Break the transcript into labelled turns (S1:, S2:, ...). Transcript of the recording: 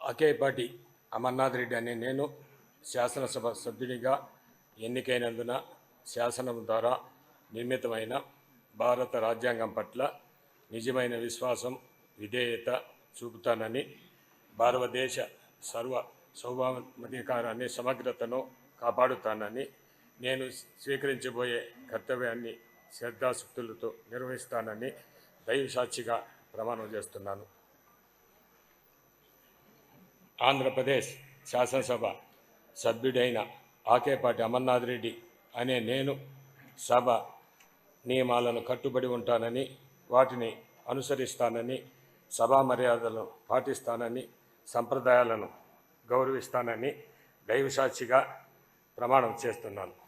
S1: ఆకేపాటి అమర్నాథ్ రెడ్డి అనే నేను శాసనసభ సభ్యునిగా ఎన్నికైనందున శాసనం ద్వారా నిర్మితమైన భారత రాజ్యాంగం పట్ల నిజమైన విశ్వాసం, విధేయత చూపుతానని, భారతదేశ సార్వభౌమాధికారాన్ని, సమగ్రతను కాపాడుతానని, నేను స్వీకరించబోయే కర్తవ్యాన్ని శ్రద్ధాశక్తులతో నిర్వహిస్తానని దైవసాక్షిగా ప్రమాణం చేస్తున్నాను. ఆంధ్రప్రదేశ్ శాసనసభ సభ్యుడైన ఆకేపాటి అమర్నాథ్ రెడ్డి అనే నేను సభ నియమాలను కట్టుబడి ఉంటానని, వాటిని అనుసరిస్తానని, సభా మర్యాదలను పాటిస్తానని, సంప్రదాయాలను గౌరవిస్తానని దైవసాక్షిగా ప్రమాణం చేస్తున్నాను.